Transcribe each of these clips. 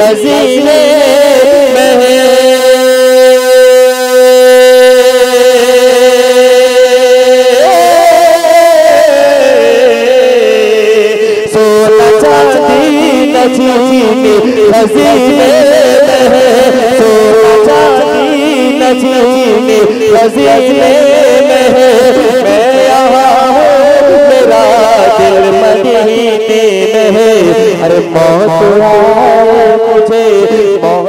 खजीने में है। सोना चांदी नजीने खजीने में है। सोना चांदी नजीने खजीने में है। मैं यहाँ हूँ मेरा दिल मदीने में है। अरे मौत आए मुझे मौत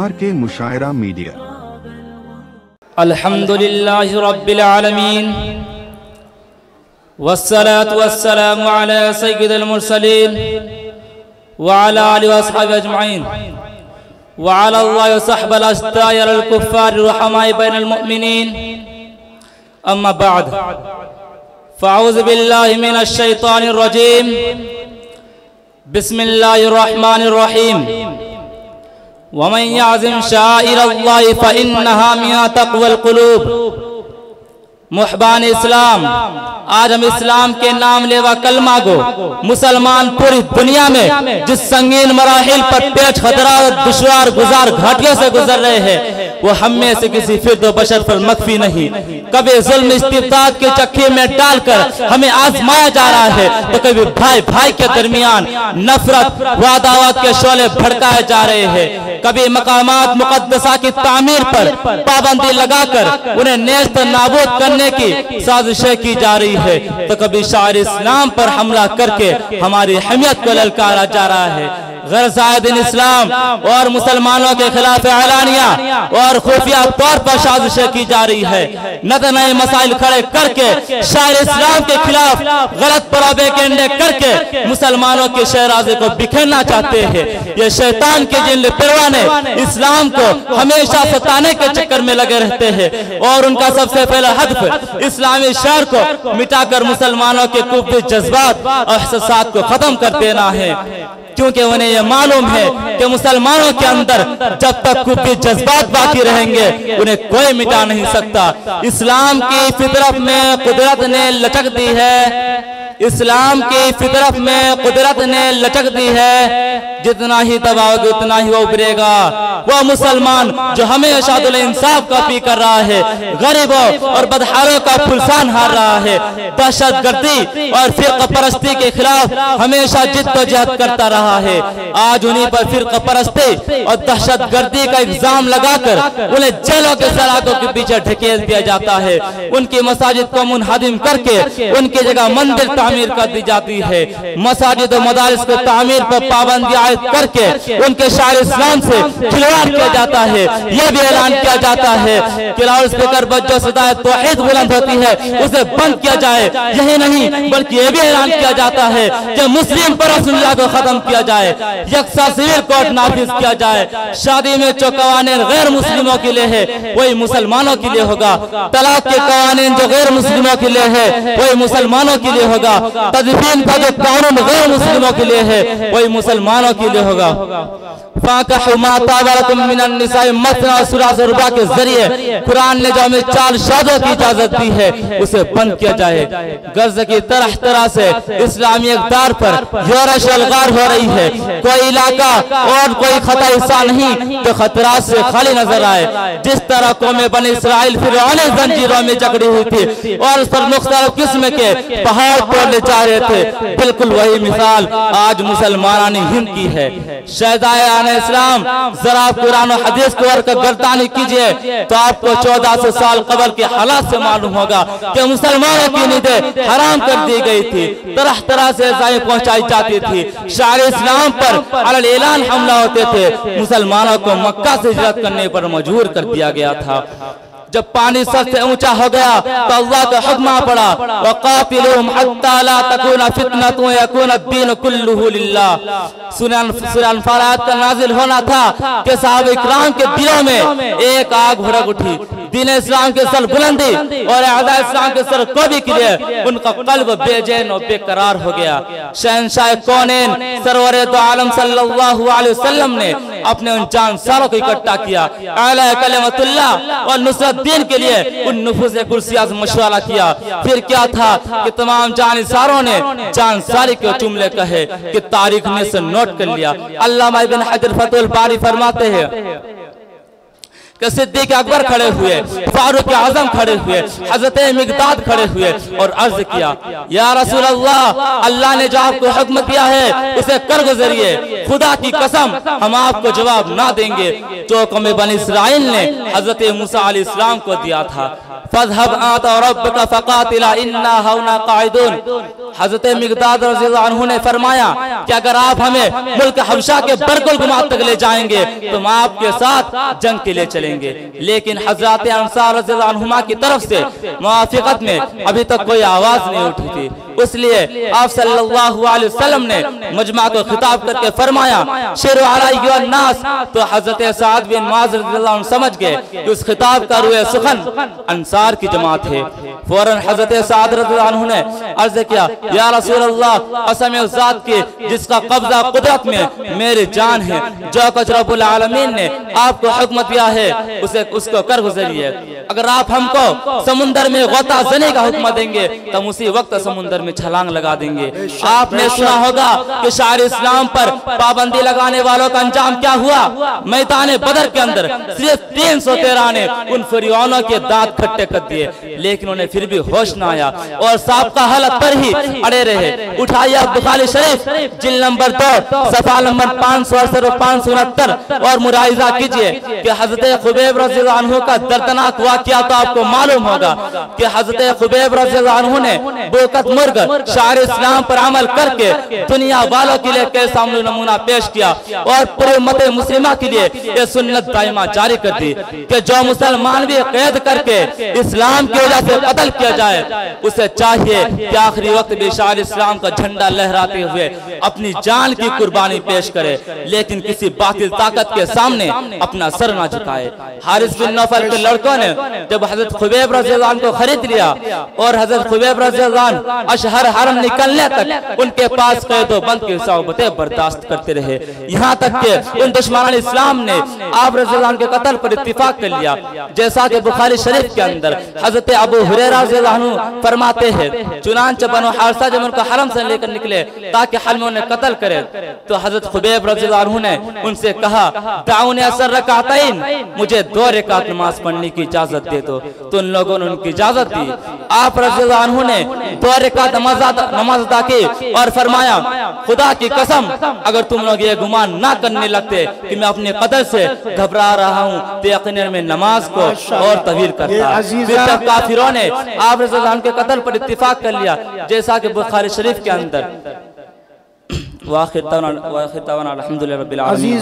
RK मुशायरा मीडिया। अल्हम्दुलिल्लाहि रब्बिल आलमीन वस्सलातु वस्सलामु अला सय्यिदिल मुरसलीन व अला आलिहि व अस्हाबिहि अजमईन व अला अल्लाहि व सहबिल अस्ताय अल कुफ्फार रहमाए बैनल मुमिनीन। अम्मा बाद फ़अऊज़ु बिल्लाहि मिनश शैतानिर रजीम। बिस्मिल्लाहिर रहमानिर रहीम। वमन याज़िम शाइरल्लाहि फ़इन्नहा मिन तक़वल क़ुलूब। मुहब्बान इस्लाम, आज हम इस्लाम के नाम लेवा कलमा गो मुसलमान पूरी दुनिया में जिस संगीन मराहिल पर पेश खतरा दुश्वार गुजार घाटियों से गुजर रहे हैं, वो हम में से किसी फिर्द बशर पर मख्फी नहीं। कभी जुल्म इस्तिबदाद के चक्के में डालकर हमें आजमाया जा रहा है, तो कभी भाई भाई के दरमियान नफरत व अदावत के शोले भड़काए जा रहे हैं। कभी मकामात मुक़द्दसा की तामीर पर पाबंदी लगाकर उन्हें नेस्त नाबूद करने की साजिशें की जा रही है, तो कभी शायर इस्लाम पर हमला करके हमारी हमियत को ललकारा जा रहा है। गैर-ज़ायदीन इस्लाम और मुसलमानों के खिलाफ एलानिया और खुफिया तौर पर साजिशें की जा रही है। नए मसाइल खड़े करके शायर इस्लाम के खिलाफ गलत प्रोपेगेंडे करके मुसलमानों के शहराजे को बिखेरना चाहते हैं। ये शैतान के जिन लिपरवा ने इस्लाम को हमेशा सताने के चक्कर में लगे रहते हैं, और उनका सबसे पहला हदफ इस्लामी शहर को मिटाकर मुसलमानों के कुफ्री जज्बात और एहसासात को खत्म कर देना है। क्योंकि उन्हें यह मालूम है कि मुसलमानों के अंदर जब तक कुफ्री जज्बात बाकी रहेंगे उन्हें कोई मिटा नहीं सकता। इस्लाम की फितरत में कुदरत ने लचक दी है। इस्लाम की फितरत में कुदरत ने लचक दी है। जितना ही दबाओगे उतना ही वो उभरेगा। वो मुसलमान जो हमेशा दुल इंसाफ का पी कर रहा है, गरीबों और बदहारों का फुलसान हार रहा है, दहशत गर्दी और फिरका परस्ती के खिलाफ हमेशा जिद्दोजहद करता रहा है, आज उन्हीं पर फिरका परस्ती और दहशत गर्दी का इल्जाम लगाकर उन्हें जेलों के सलाखों के पीछे ढकेल दिया जाता है। उनकी मसाजिद को मुनहदिम करके उनकी जगह मंदिर तामीर कर दी जाती है। मसाजिद और मदारिस को तामीर पर पाबंदी आयद करके उनके शायर इस्लाम से खिलवाड़ किया जाता है। यह भी ऐलान किया जाता है कि लाउड स्पीकर पर जो सदाए तौहीद बुलंद होती है उसे बंद किया जाए। यही नहीं बल्कि यह भी ऐलान किया जाता है कि मुस्लिम पर रसूलुल्लाह को खत्म किया जाए, यकसा सिविल कोड नाफिज किया जाए। शादी में जो कवानीन गैर मुस्लिमों के लिए है वही मुसलमानों के लिए होगा। तलाक के कवानीन जो गैर मुस्लिमों के लिए है वही मुसलमानों के लिए होगा। तदफीन का जो कानून गैर मुस्लिमों के लिए है वही मुसलमानों के लिए होगा। के जरिए कुरान ने जो हमें 4 शादियों की इजाजत दी है उसे बंद किया जाए। गर्ज की तरह तरह से इस्लामी इक़दार पर योरश अलगार हो रही है। कोई इलाका और कोई खता हिस्सा नहीं जो खतरात से खाली नजर आए। जिस तरह कौमे बनी इसराइल फिरौनी जंजीरों में जकड़ी हुई थी और उस पर मुख्तलिफ किस्म के पहाड़ तोड़ ले जा रहे थे, बिल्कुल वही मिसाल आज मुसलमानानी हिंद की है। शहदाए आने इस्लाम, जरा कुरान और हदीस को और गर्दानी कीजिए तो आपको 1400 साल कबल के हालात से मालूम होगा कि मुसलमानों की नींदें हराम कर दी गई थी, तरह तरह से इज़ाएं पहुंचाई जाती थी, शायर इस्लाम पर अलल ऐलान हमला होते थे। मुसलमानों को मक्का से हिजरत करने पर मजबूर कर दिया गया था। जब पानी सर से ऊंचा हो गया तो अल्लाह का हुक्म पड़ा, वक़ातिलूहुम हत्ता ला तकूना फितनतुन यकून अद-दीन कुल्लुहु लिल्लाह। सूरह अनफाल का नाजिल होना था कि सहाबा इकराम के दिलों में एक आग भड़क उठी, दीन इस्लाम के सर बुलंदी और आज़ा इस्लाम के सर कभी के लिए उनका कल्ब बेचैन और बेकरार हो गया। शहंशाह कौनैन सरवर दो आलम सल्लल्लाहु अलैहि वसल्लम ने अपने उन जानसारों को इकट्ठा किया, आला कलिमतुल्लाह और नुसरत दीन के लिए उन नुफूस कुर्सिया से मशवरा किया। फिर क्या था कि तमाम जानसारों ने जानसारी के जुमले कहे कि तारीख में से नोट कर लिया। अल्लामा इब्न हजर फतहुल बारी फरमाते हैं कि सिद्दीक अकबर खड़े हुए, फारूक आजम खड़े हुए, हजरत मिकदाद खड़े हुए और अर्ज किया, या रसूल अल्लाह, अल्लाह ने जो आपको हुक्म दिया है उसे कर गुजरिए, खुदा की कसम हम आपको जवाब ना देंगे जो कौम बनी इस्राइल ने हजरत मूसा अलैहिस्सलाम को दिया था। फज़हब आता रब्बका फक़ातिला इन्ना हुना क़ाइदून। हजरत मिकदाद रज़ियल्लाहु अन्हु ने फरमाया कि अगर आप हमें मुल्क हबशा के बरकुलगुमात तक ले जाएंगे तो हम आपके साथ जंग के लिए चलेंगे। लेकिन हजरत अंसार रज़ियल्लाहु अन्हुमा की तरफ से मुआफ़िक़त में अभी तक कोई आवाज नहीं उठी थी। इसलिए आप सल्लल्लाहु अलैहि वसल्लम ने मजमा को खिताब करके फरमाया, शिरु अलैया नास। तो हजरत साद बिन मुआज़ रज़ियल्लाहु अन्हु समझ गए कि उस खिताब का रुए सुखन अंसार की जमात है। फौरन हजरत साद रज़ियल्लाहु अन्हु ने अर्ज किया, या रसूल अल्लाह, कसम उस ज़ात की जिसका कब्जा कुदरत में मेरी जान है, जो कुछ रब्बुल आलमीन ने आपको हुक्म दिया है उसको कर गुजरिए। अगर आप हमको समुंदर में गोता जनी का हुक्म देंगे तो हम उसी वक्त समुंदर में छलांग लगा देंगे। आपने सुना होगा कि शायर इस्लाम पर पाबंदी लगाने वालों का अंजाम क्या हुआ। मैदान बदर के अंदर सिर्फ 313 ने उन फिरौनों के दांत खट्टे कर दिए, लेकिन उन्हें फिर भी होश ना आया और साहब का हालत पर ही अड़े रहे। उठाइए बुखारी शरीफ जिल्द नंबर 2 सफा नंबर 568 और 569 और मुलाहिजा कीजिए कि हजरत खुबैब रज़ियल्लाहु अन्हु का दर्दनाक वाक़या तो आपको मालूम होगा कि हजरत खुबैब रज़ियल्लाहु अन्हु ने बोकत मुर्ग शायर इस्लाम पर अमल करके दुनिया वालों के लिए कैसा नमूना पेश किया और पूरे उम्मत मुस्लिमा के लिए ये सुन्नत दाइमा जारी कर दी कि जो मुसलमान भी कैद करके इस्लाम की वजह से कत्ल किया जाए उसे चाहिए कि आखिरी वक्त भी शायर इस्लाम का झंडा लहराते हुए अपनी जान की कुर्बानी पेश करे, लेकिन किसी बातिल ताकत के सामने अपना सर ना झुकाए। हारिस बिन नौफल के लड़कों ने जब हजरत खुबैब रज़ियल्लाहु अन्हु को खरीद लिया और हजरत खुबैब रज़ियल्लाहु अन्हु अशहर हरम निकलने तक उनके पास कैदो बंद की सौबतें बर्दाश्त करते रहे, यहाँ तक कि उन दुश्मनान इस्लाम ने आप रज़ियल्लाहु अन्हु के कत्ल पर इत्तिफाक कर लिया। जैसा कि बुखारी शरीफ के अंदर हजरत अबू हुरैरा रज़ियल्लाहु अन्हु फरमाते हैं, चुनांचे बनो हारिसा जब उनको हरम से लेकर निकले ताकि हल में उन्हें कत्ल करे तो हजरत खुबैब रज़ियल्लाहु अन्हु ने उनसे कहा, दाऊनी असर रकातैन, मुझे 2 रकात नमाज पढ़ने की इजाजत दे दो। तो उन लोगों ने उनकी इजाजत दी। आप रज़ियल्लाहु अन्हु ने 2 रकात नमाज अदा की और फरमाया, खुदा की कसम अगर तुम लोग ये गुमान ना करने लगते कि मैं अपने कदर से घबरा रहा हूँ तो यकीनन में नमाज को और तवील करता। फिर जब काफिरों ने आप रज़ियल्लाहु अन्हु के कत्ल पर इत्तिफाक कर लिया, जैसा कि बुखारी शरीफ के अंदर वाखिर तवाना अल्हम्दुलिल्लाह रब्बिल आलमीन।